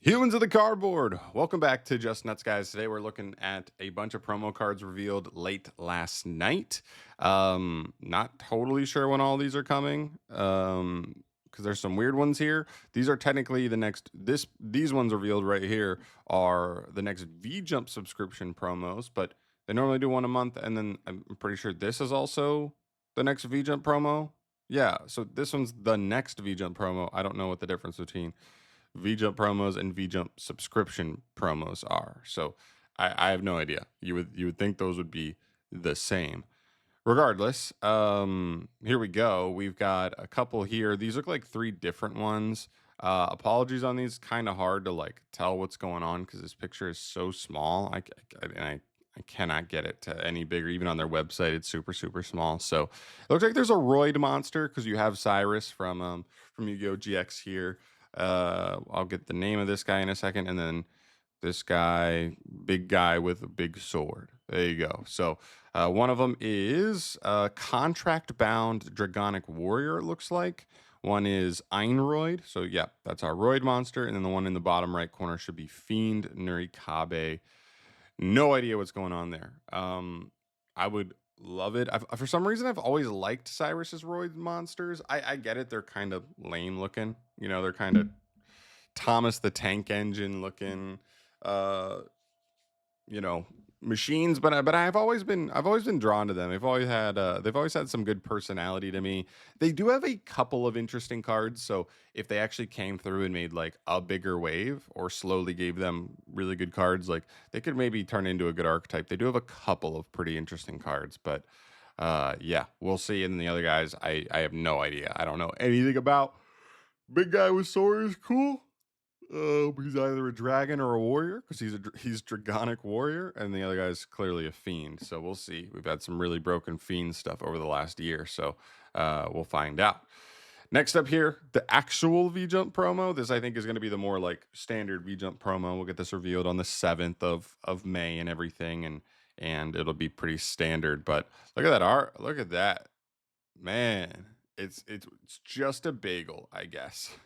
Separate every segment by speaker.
Speaker 1: Humans of the Cardboard. Welcome back to Just Nuts, guys. Today we're looking at a bunch of promo cards revealed late last night. Not totally sure when all these are coming. Because there's some weird ones here. These are technically the next. These ones revealed right here are the next V Jump subscription promos, but they normally do one a month, and then I'm pretty sure this is also the next V Jump promo. Yeah, so this one's the next V Jump promo. I don't know what the difference between V-Jump promos and V-Jump subscription promos are. So I have no idea. You would think those would be the same. Regardless, here we go. We've got a couple here. These look like three different ones. Apologies on these. Kind of hard to like tell what's going on because this picture is so small. I cannot get it to any bigger. Even on their website, it's super super small. So it looks like there's a Roid monster because you have Cyrus from Yu-Gi-Oh GX here. I'll get the name of this guy in a second, and then this guy, big guy with a big sword. There you go. So one of them is contract bound Dragonic Warrior, it looks like. One is Einroid. So, yeah, that's our Roid monster. And then the one in the bottom right corner should be Fiend Nurikabe. No idea what's going on there. I would love it. For some reason, I've always liked Cyrus's Roid monsters. I get it. They're kind of lame looking. You know, they're kind of Thomas the Tank Engine looking. Uh, you know, machines, but I've always been drawn to them. They've always had some good personality to me. They do have a couple of interesting cards, so if they actually came through and made like a bigger wave or slowly gave them really good cards, like they could maybe turn into a good archetype. They do have a couple of pretty interesting cards, but yeah, we'll see. And the other guys, I have no idea. I don't know anything about. Big guy with sword is cool. He's either a dragon or a warrior because he's Dragonic Warrior, and the other guy's clearly a fiend. So we'll see. We've had some really broken fiend stuff over the last year, so we'll find out. Next up here, the actual V Jump promo. This I think is going to be the more like standard V Jump promo. We'll get this revealed on the 7th of May and everything, and it'll be pretty standard. But look at that art. Look at that, man. It's just a bagel, I guess.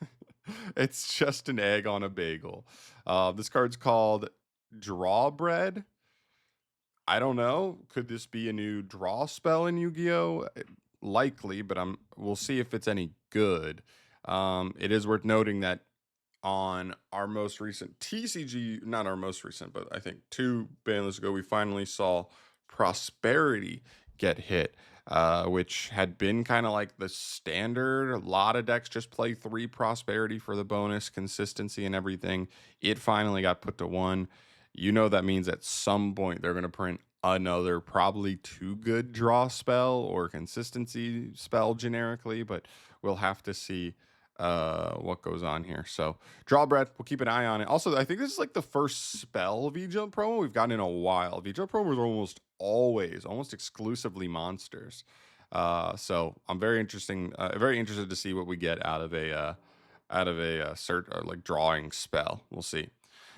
Speaker 1: It's just an egg on a bagel. This card's called Drawbread. I don't know. Could this be a new draw spell in Yu-Gi-Oh? Likely, but we'll see if it's any good. It is worth noting that on our most recent TCG, not our most recent, but I think two banless ago, we finally saw Prosperity get hit, which had been kind of like the standard. A lot of decks just play 3 Prosperity for the bonus, consistency, and everything. It finally got put to 1. You know that means at some point they're going to print another probably too good draw spell or consistency spell generically, but we'll have to see what goes on here. So Drawbread, we'll keep an eye on it. Also, I think this is like the first spell V-Jump promo we've gotten in a while. V-Jump promos are almost exclusively monsters. So I'm very interested to see what we get out of a cert or like drawing spell. We'll see.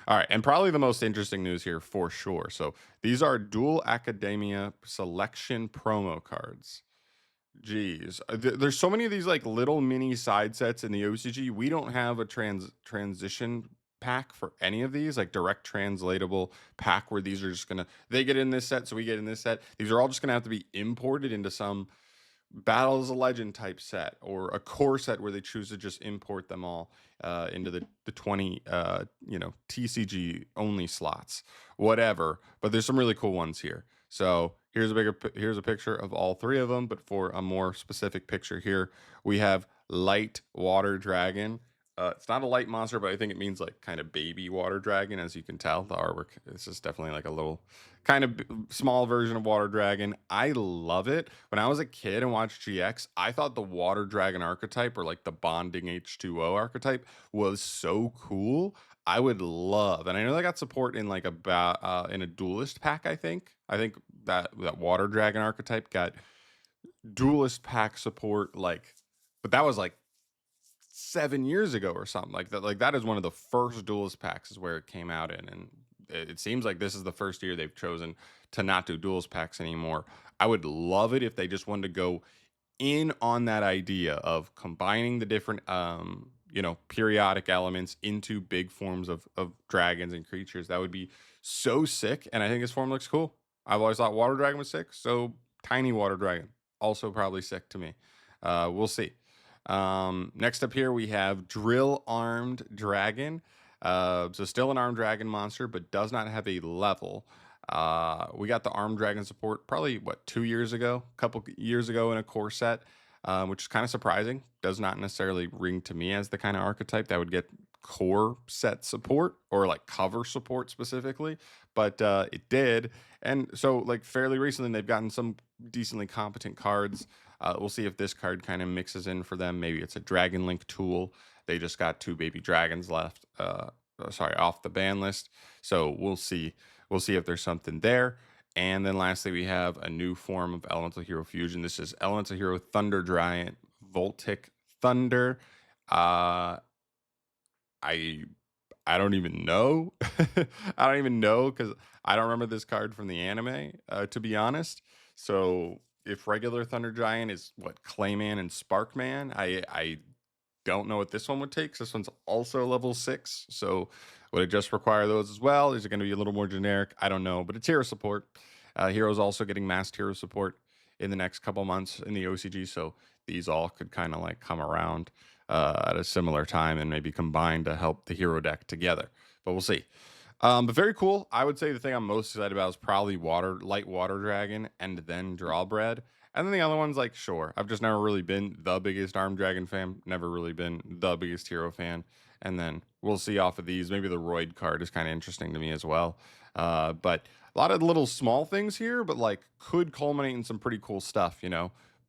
Speaker 1: All right, and probably the most interesting news here for sure. So these are Duel Academia selection promo cards. Jeez, there's so many of these like little mini side sets in the OCG. We don't have a transition pack for any of these, like direct translatable pack where these are just gonna they get in this set, so we get in this set. These are all just gonna have to be imported into some Battle as a Legend type set or a core set where they choose to just import them all into the 20 TCG only slots, whatever. But there's some really cool ones here. So here's a picture of all 3 of them. But for a more specific picture here, we have Light Water Dragon. It's not a light monster, but I think it means like kind of baby water dragon. As you can tell, the artwork, this is definitely like a little kind of small version of water dragon. I love it. When I was a kid and watched GX, I thought the water dragon archetype or like the bonding H2O archetype was so cool. I would love, and I know they got support in like in a duelist pack. I think that water dragon archetype got duelist pack support, but that was like 7 years ago or something like that. Like that is one of the first duelist packs is where it came out in, and it seems like this is the first year they've chosen to not do duelist packs anymore. I would love it if they just wanted to go in on that idea of combining the different periodic elements into big forms of dragons and creatures. That would be so sick. And I think his form looks cool. I've always thought water dragon was sick. So tiny water dragon, also probably sick to me. We'll see. Next up here, we have Drill Armed Dragon. So still an armed dragon monster, but does not have a level. We got the armed dragon support probably, what, 2 years ago, a couple years ago in a core set, which is kind of surprising. Does not necessarily ring to me as the kind of archetype that would get core set support or like cover support specifically, but it did. And so, like, fairly recently, they've gotten some decently competent cards. We'll see if this card kind of mixes in for them. Maybe it's a Dragon Link tool. They just got 2 baby dragons left. Sorry, off the ban list. So we'll see. We'll see if there's something there. And then lastly, we have a new form of Elemental Hero Fusion. This is Elemental Hero Thunder Giant Voltic Thunder. I I don't even know. I don't even know because I don't remember this card from the anime, to be honest. So if regular Thunder Giant is what Clayman and Sparkman, I don't know what this one would take. 'Cause this one's also level 6. So would it just require those as well? Is it going to be a little more generic? I don't know, but it's hero support. Hero's also getting masked hero support in the next couple months in the OCG. So these all could kind of like come around at a similar time and maybe combine to help the hero deck together. But we'll see. But very cool. I would say the thing I'm most excited about is probably light water dragon, and then Drawbread. And then the other one's like, sure. I've just never really been the biggest armed dragon fan. Never really been the biggest hero fan. And then we'll see off of these. Maybe the Roid card is kind of interesting to me as well. But a lot of little small things here, but like could culminate in some pretty cool stuff,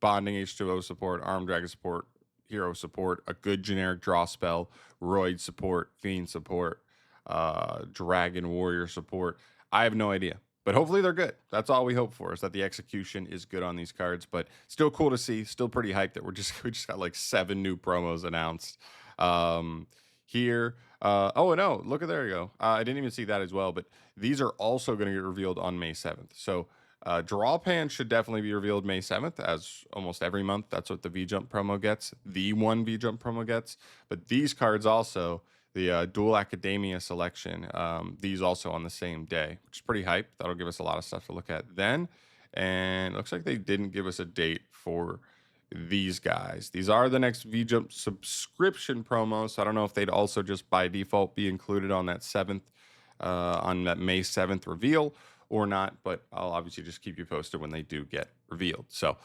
Speaker 1: Bonding H2O support, armed dragon support, hero support, a good generic draw spell, Roid support, Fiend support, Dragon Warrior support. I have no idea, but hopefully they're good. That's all we hope for, is that the execution is good on these cards. But still cool to see. Still pretty hyped that we just got like 7 new promos announced here. Oh no, look at, there you go. I didn't even see that as well, but these are also going to get revealed on May 7th. So Draw Pan should definitely be revealed May 7th, as almost every month. That's what the V-Jump promo gets. The one V-Jump promo gets. But these cards also, the Duel Academia selection, these also on the same day, which is pretty hype. That'll give us a lot of stuff to look at then. And it looks like they didn't give us a date for these guys. These are the next V-Jump subscription promos. So I don't know if they'd also just by default be included on that May 7th reveal or not, but I'll obviously just keep you posted when they do get revealed. So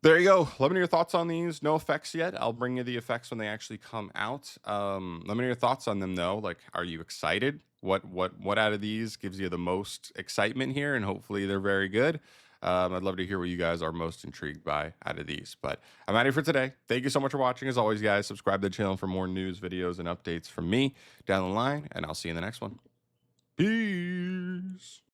Speaker 1: there you go. Let me know your thoughts on these. No effects yet. I'll bring you the effects when they actually come out. Let me know your thoughts on them though. Like, are you excited? What out of these gives you the most excitement here? And hopefully they're very good. I'd love to hear what you guys are most intrigued by out of these. But I'm out of here for today. Thank you so much for watching. As always, guys, subscribe to the channel for more news, videos, and updates from me down the line. And I'll see you in the next one. Peace.